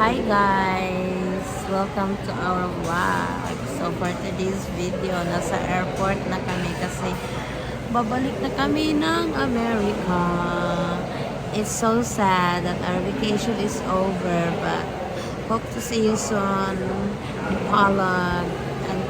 Hi guys! Welcome to our vlog. So for today's video, nasa airport na kami kasi babalik na kami ng America. It's so sad that our vacation is over, but hope to see you soon in Palag and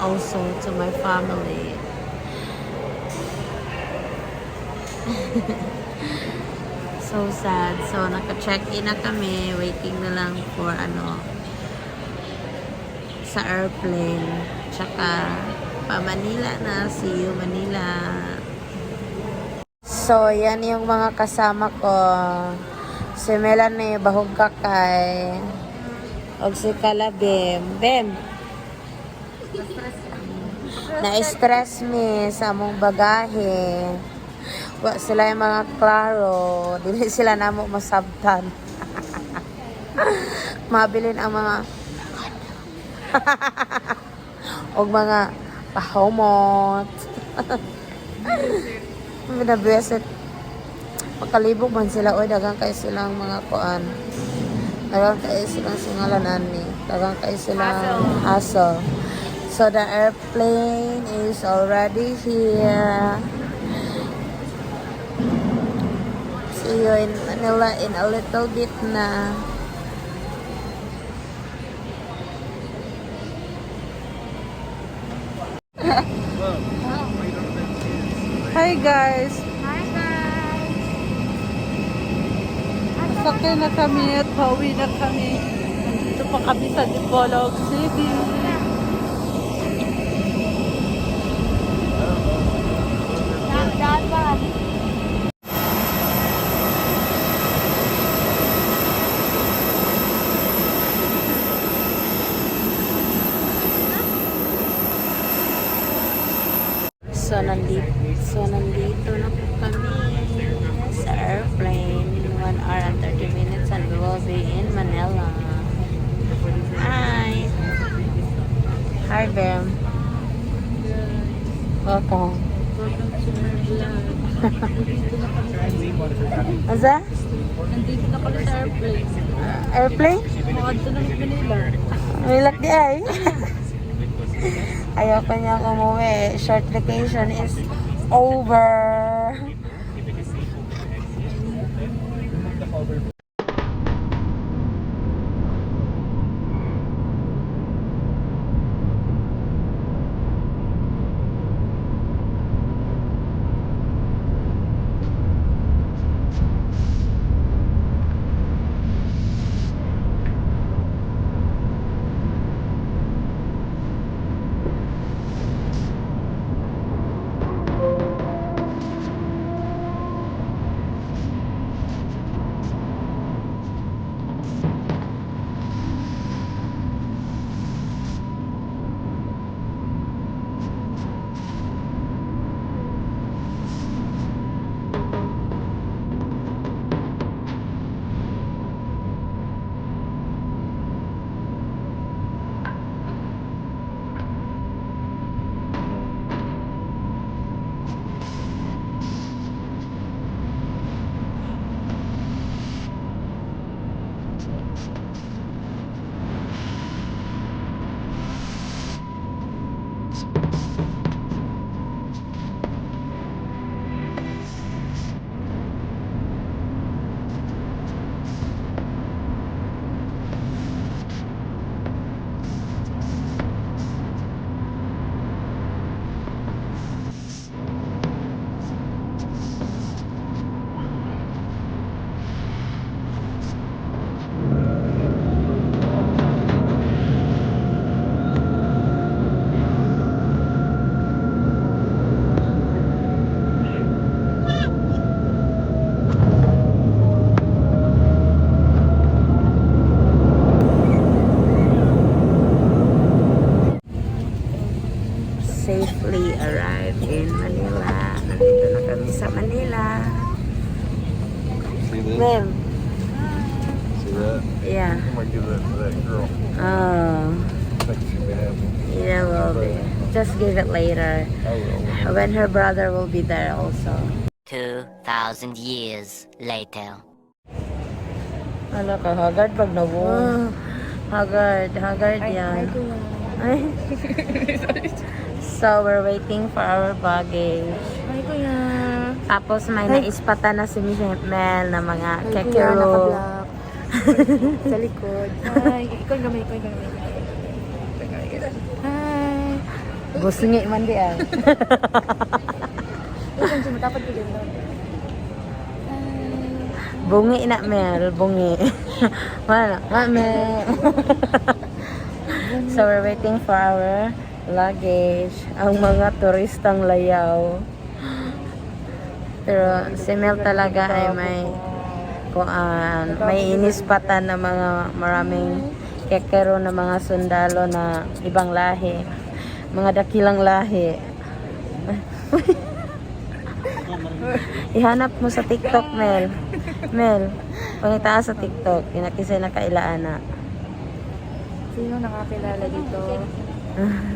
also to my family. So sad. So, naka-check-in na kami. Waiting na lang for sa airplane. Tsaka, pa Manila na. See you, Manila. So, yan yung mga kasama ko. Si Melanie, bahog kakay. O si Kalabim. Bem! Na-stress me sa among bagahe. Wa sila yung mga klaro, dili sila namo masabtan. Mabilin ang mga og mga pahomot. Minabeset. Pagkalibog man sila, oy dagang kay silang mga kuan. Dagang kay silang singalanan ni. Dagang kay silang hassle. So the airplane is already here. See you in Manila in a little bit na. Hi guys! Hi guys! Sakay na kami at pauwi na kami. Dito pa kami sa Dipolog City. Dapat. So, nandito na po kami sa airplane. 1 hour and 30 minutes and we will be in Manila. Hi! Hi, Bem. Welcome. Asa? Nandito na kami sa airplane. Airplane? Makadto na ng Manila. Milak di ay. Ayoko niya umuwi. Short vacation is over. Safely arrived in Manila. Nandito na kami sa Manila. See this? Ma'am. See that? Yeah. I might give that to that girl. Oh. I think she'll be happy. Yeah, will be. Just give it later. I will. When her brother will be there also. 2,000 years later. Ala ka, haggard pag nabong. Haggard yan. kuya. Ay. So, we're waiting for our baggage. Ay, kuya. Tapos may naispatan na si Mel na mga Ay, kuya, kekero. naka-black. Sa likod. Ay, ikaw gamay. Hi. Busngi man di ay. Ikaw, sumatapad ko dyan. Bungi na Mel, bungi. Wala, Mel. So we're waiting for our luggage. Ang mga turistang layaw. Pero si Mel talaga ay may inispatan na mga maraming kekero na mga sundalo na ibang lahi. Mga dakilang lahi. Ihanap mo sa TikTok, Mel. Mel, pangita sa TikTok. Kinakisay na kailaana. Sino nakakilala dito?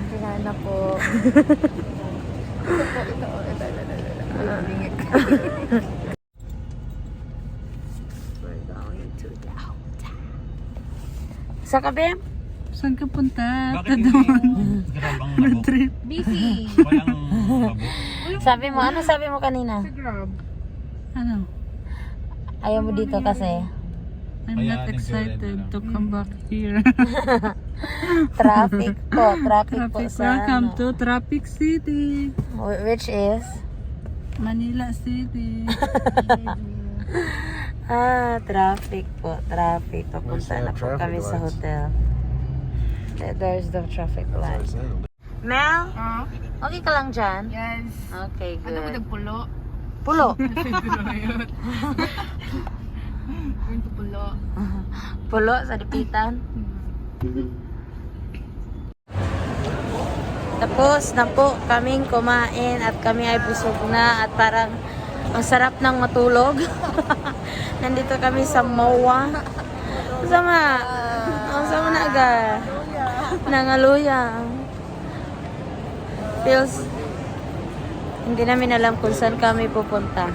Kilala po. Ito. We're going to the hotel. Sa kabe? Saan ka punta? Bakit doon? Trip. Busy. Walang labo. Sabi mo, ano sabi mo kanina? Grab. Ano? Ayaw mo dito kasi. I'm Kaya, not excited to come back here. Traffic po Traffic. sa Welcome ano. to Traffic City. Which is? Manila City. Traffic po. Traffic. Papunta Where's na the po kami traffic sa lights? hotel. There's the traffic That's what I light. said. Mel, Ah, okay ka lang dyan? yes. Okay, Ano mo good. nagpulo? Pulo. Going to pulo. Pulo sa dipitan. Tapos na po kaming kumain at kami ay busog na at parang ang sarap ng matulog. Nandito kami sa MOA. Ang sama na aga. Nangaluya. Feels hindi namin alam kung saan kami pupunta.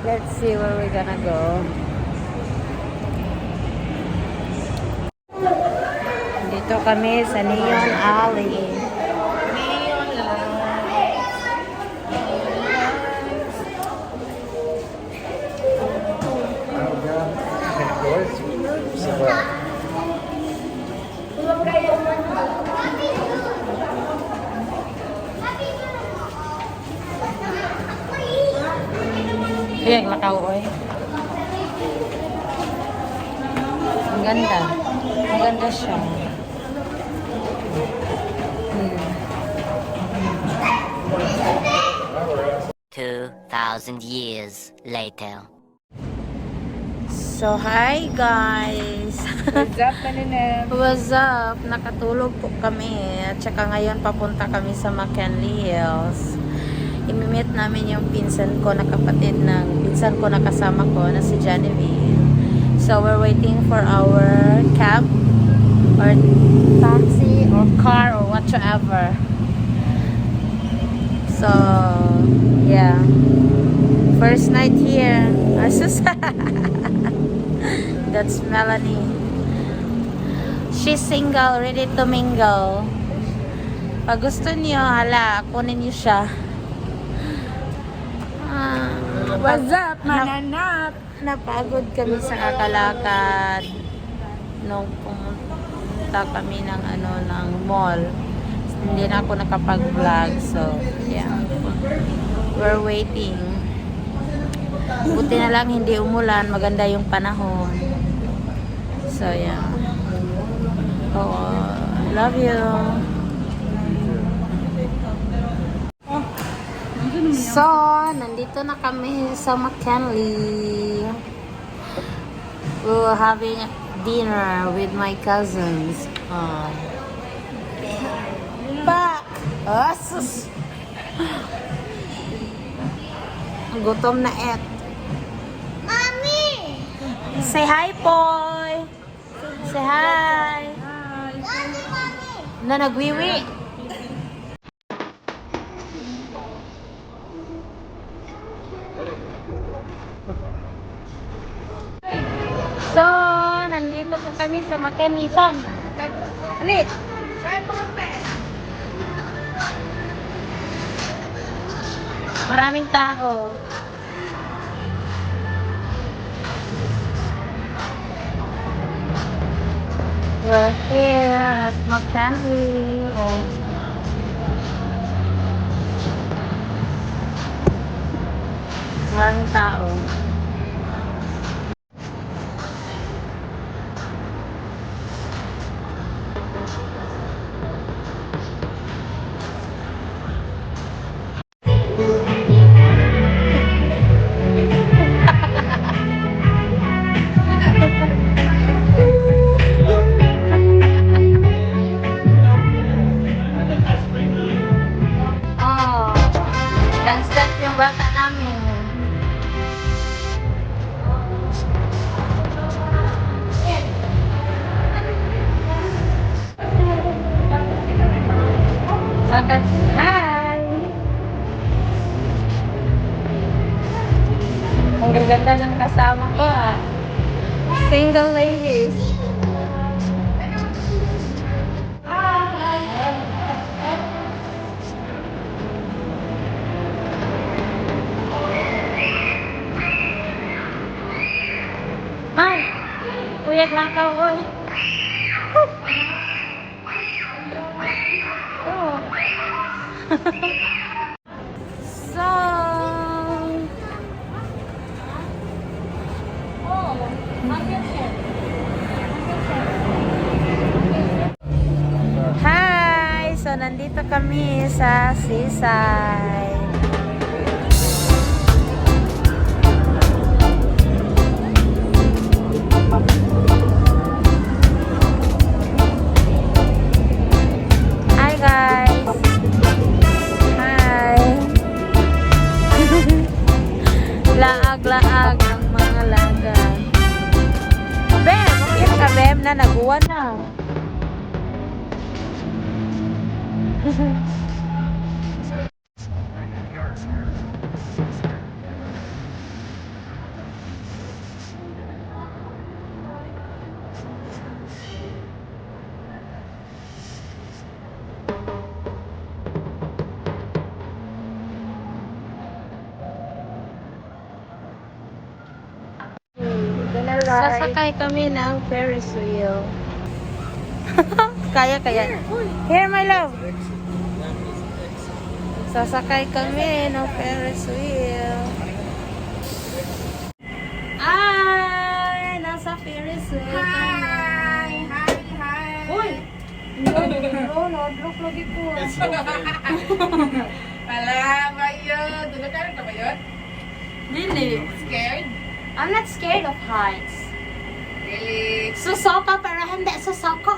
Let's see where we're gonna go. Dito kami sa Neon Alley. Ayan, lakaw, oy. Ang ganda. Ang ganda siya. 2,000 years later. So, hi guys! What's up, Mananam? What's up? Nakatulog po kami. At saka ngayon papunta kami sa McKinley Hills. Imimit namin yung pinsan ko na kapatid ng pinsan ko na kasama ko na si Genevieve. So, we're waiting for our cab or taxi or car or whatsoever. So, yeah. First night here. That's Melanie. She's single, ready to mingle. Pag gusto niyo, hala, kunin niyo siya. What's up, Mananap? Napagod kami sa kakalakad nung pumunta kami ng mall. Hindi na ako nakapag-vlog, so yeah. We're waiting. Buti na lang hindi umulan, maganda yung panahon. So yeah. Oh, love you. So, nandito na kami sa McKinley. We were having dinner with my cousins. Back! Asus! Gutom na et. Mommy! Say hi, Poy! Say hi! Na nagwiwi. So, nandito po kami sa Makenitan. Alit! Maraming tao. We're here at McHenry. Maraming tao. Oh, dance-dance yung bata namin. Bakit? Hi! Ang gaganda ng kasama ko ah. Single ladies. Ay! Uyag lang ka, oy. Oh. So, hi! So, nandito kami sa Seaside. Hi guys! Hi! Laag-laag ang mga laga. Bem! Okay ka, Bem, na naguwan na. Sasakay kami ng Ferris wheel. Kaya. Here, my love. Sasakay kami ng Ferris wheel. Ay, nasa Ferris wheel kami. Hi! Uy! Nodlock lagi ko. Wala ba yun? Tulog ka rin ba yun? Really? Scared? I'm not scared of heights. Really? Susoka pero hindi susoko.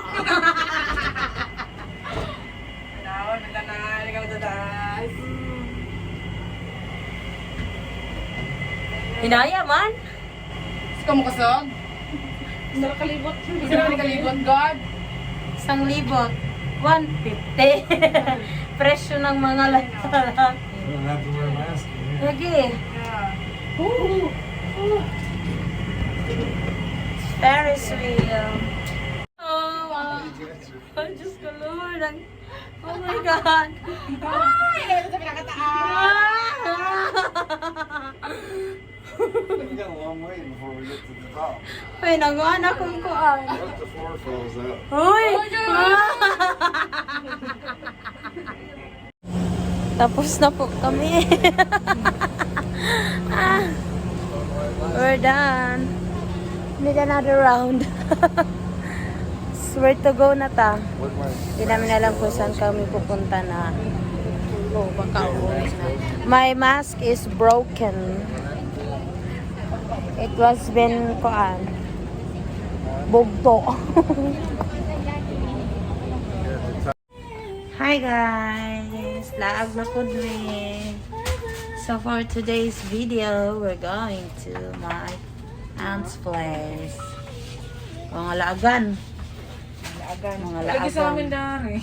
Nagdanay, ikaw dadas. Hinaya man? Ikaw mo kasog? Nakakalibot. Isa na kalibot, God. 1,000. 150. Presyo ng mga lalaki. You don't have to wear a mask. Lagi. Yeah. Ferris wheel. Oh, wow. Ay, Diyos ko, Lord. Oh my God. Ay! Ito sa pinakataan! We got a long way before we get to the top. Ay, nagawa na kong kuan. What if the floor falls out? Uy! Tapos na po kami. We're done. Need another round. Where to go na ta? What am I? Hindi namin alam kung saan kami pupunta na. Oh, baka uuwi na. My mask is broken. It was been kuan. Bugto. Hi guys! Laag na po dumi. So for today's video, we're going to my aunt's place. Mga laagan. Mga laagan. Lagi sa amin dari.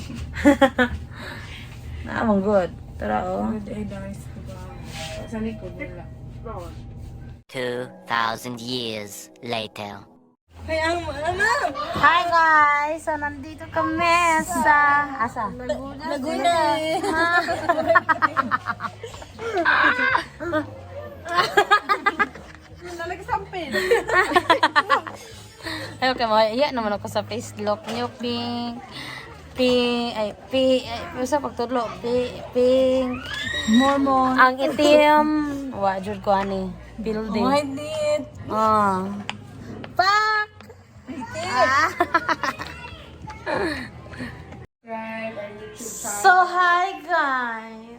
Naamang good. Tara oh. Good ay dari sa likod nila. 2,000 years later. Hi guys! So, nandito kami sa... Asa? Laguna. Ay, okay, iya naman ako sa face lock nyo, pink. Sa pagtudlo, pink. Mormon. Ang itim. Wajud ko ani. Building. Oh, hindi. Pak! So, hi guys.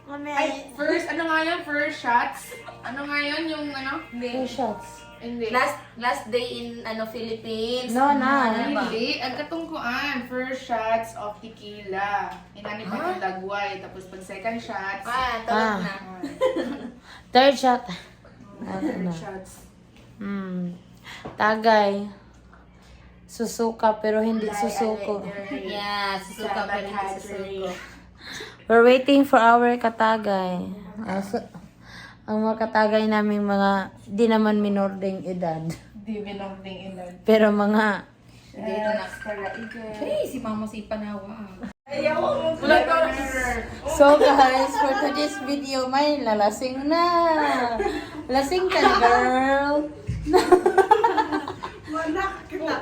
Ay, first, ano nga yun? First shots? Ano nga yun? Yung ano? Two shots. Hindi. Last day in Philippines. No, na. Hindi. Ang katungkuan, first shots of tequila. Inani pa yung lagway. Tapos pag second shots, Tawag na. Third shot. third shots. Tagay. Susuka pero hindi susuko. Yeah, susuka pa rin susuko. We're waiting for our katagay. Ang mga katagay naming mga di naman minor ding edad. Di binongding ilan. Pero mga Dito na para ikaw. Hey, si Mama si Panawa. Wala ka. So guys, for today's video, may lalasing na. Lasing ka na, girl.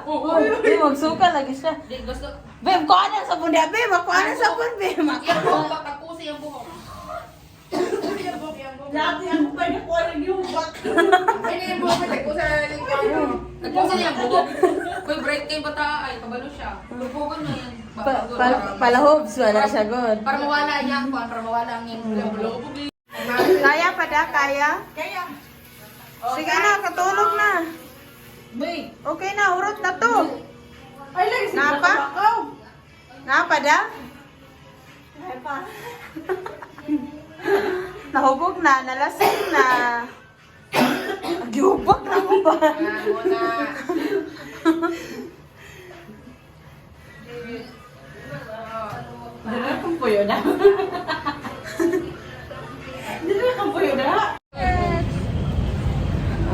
Uy, magsuka lagi siya. Di gusto. Babe, kuha na sa bunda. Babe, makuha na sa bunda. Babe, Yung makuha. buhok, tapusin yung buhok. Dati ako pa niya ko ang yung back. Ay, yung buhok, tapusin na lang yung Nagpusin niya ang buhok. Uy, break kayo bata. Ay, kabalo siya. Bubukan na yan. Palahobs, wala siya good. Para mawala niya ang para mawala ang yung bulong. Kaya pa da, kaya? Kaya. Sige na, katulog na. Bay. Okay na, urot na to. Ay, lagi si Napa? Napa da? Nahubog na, nalasing na. Agihubog na mo ba? Muna.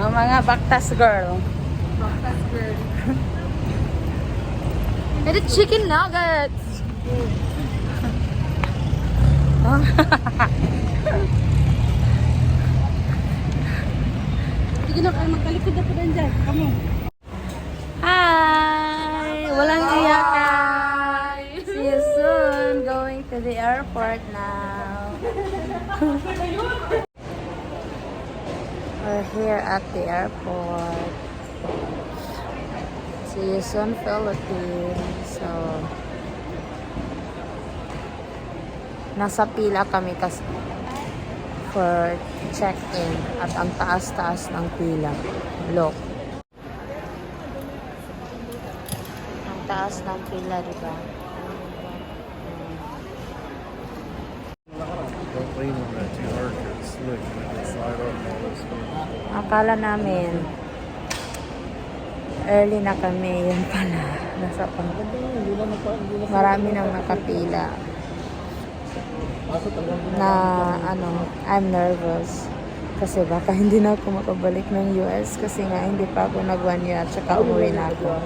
Ang mga baktas girl. And the chicken nuggets. Sige na, magkalikod na po dyan. Kamo. Hi! Walang iyakan. See you soon. Going to the airport now. We're here at the airport. See you soon, Philippines. So, nasa pila kami kasi for check-in at ang taas-taas ng pila. Look. Ang taas ng pila, diba? Don't lean on that too hard because it's slick and it can slide up and all this stuff. Akala namin early na kami, yun pala. Nasa marami nang nakapila. Na I'm nervous. Kasi baka hindi na ako makabalik ng US kasi nga hindi pa ako nag 1 year at saka umuwi na ako.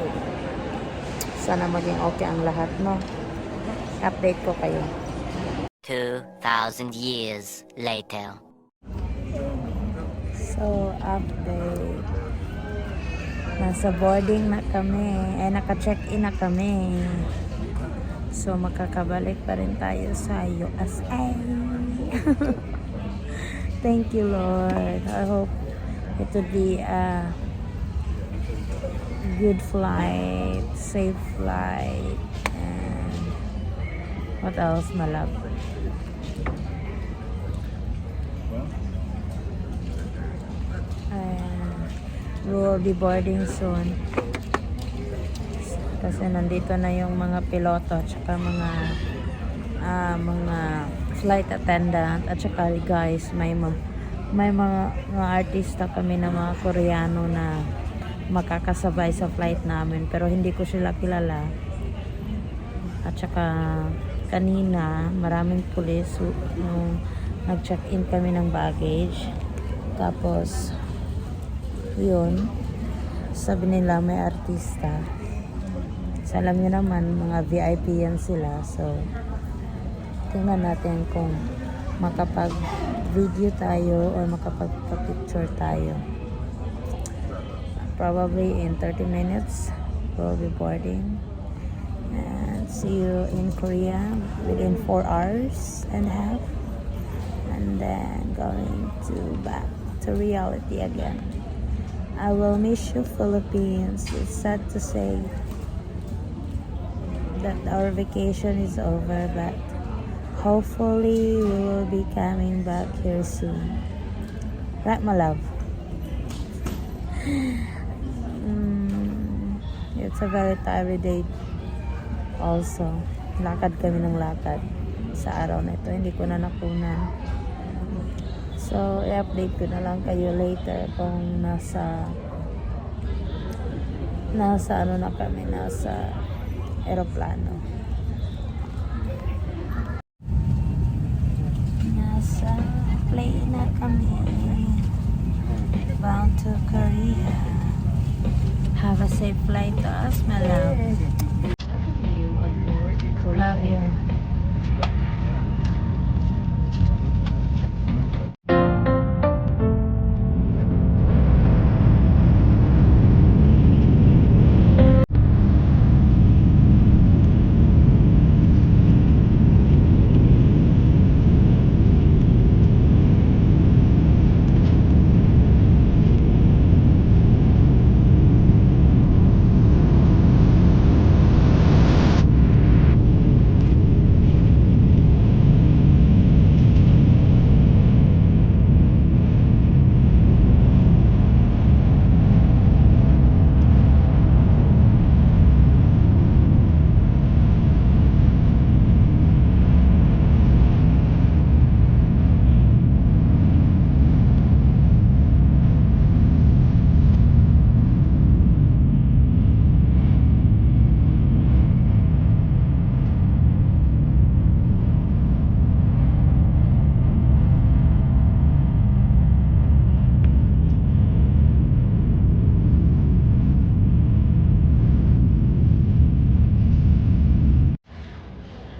Sana maging okay ang lahat, no? Update ko kayo. 2,000 years later. So, update. Nasa boarding na kami. Naka-check-in na kami. So, makakabalik pa rin tayo sa USA. Thank you, Lord. I hope it would be a good flight, safe flight, and what else, my love? We will be boarding soon. Kasi nandito na yung mga piloto at saka mga flight attendant at saka guys, may mga artista kami na mga Koreano na makakasabay sa flight namin pero hindi ko sila kilala. At saka kanina maraming pulis nung nag-check-in kami ng baggage. Tapos yun, Sabi nila may artista. So, alam niyo naman, mga VIP yan sila. So, tingnan natin kung makapag-video tayo or makapag-picture tayo. Probably in 30 minutes, we'll be boarding. And see you in Korea within 4 hours and a half. And then going back to reality again. I will miss you, Philippines. It's sad to say that our vacation is over, but hopefully we will be coming back here soon. Right, my love? It's a very tiring day also. Lakad kami ng lakad sa araw na ito. Hindi ko na nakunan. So, i-update ko na lang kayo later kung nasa ano na kami, nasa aeroplano. Nasa plane na kami. Bound to Korea. Have a safe flight to us, my love. Love you.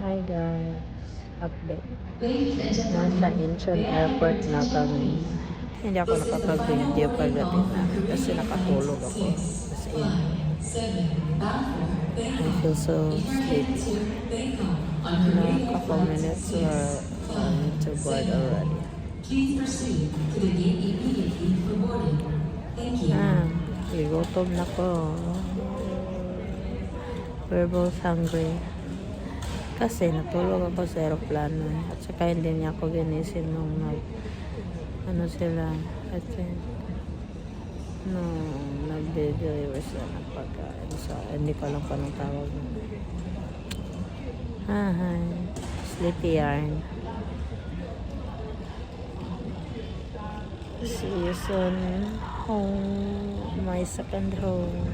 Hi guys, update. Nasa Incheon Airport na kami. Hindi ako nakapag-video pagdating namin kasi nakatulog ako. As in, I feel so sleepy. Na couple minutes we're to board already. Gutom na ko. We're both hungry. Kasi natulog ako sa aeroplano at saka hindi niya ako ginising nung sila I think nung nag-deliver sila ng pagkain sa hindi ko alam pa nung tawag mo. Hi, sleepy yarn. See you soon home, my second home.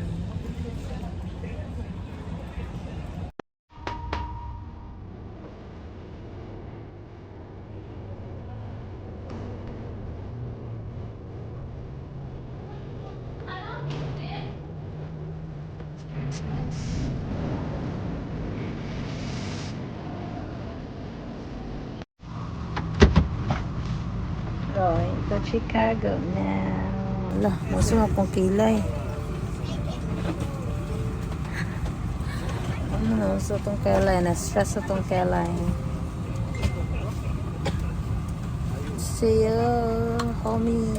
Going to Chicago now. Lah, masama pong kilay. Ano sa itong kilay? Na-stress sa itong kilay. See you, homie.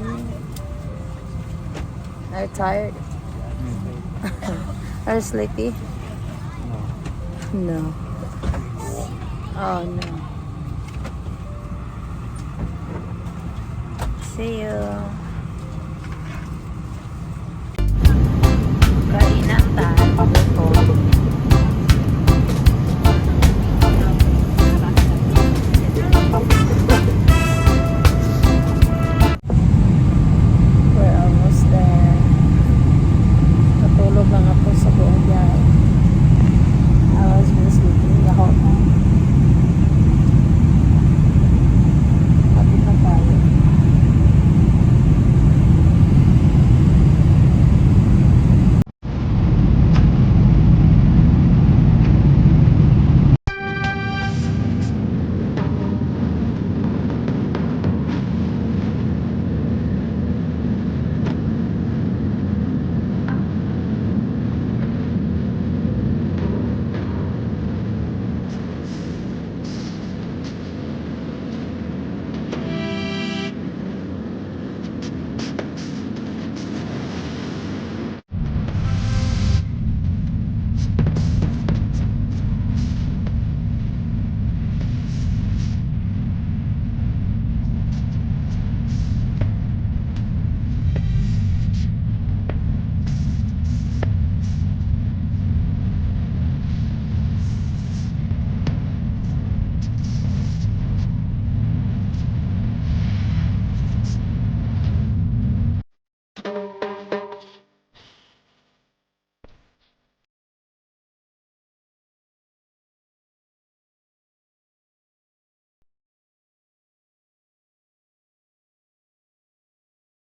Are you tired? Are you sleepy? No. Oh no. See you. Kain na.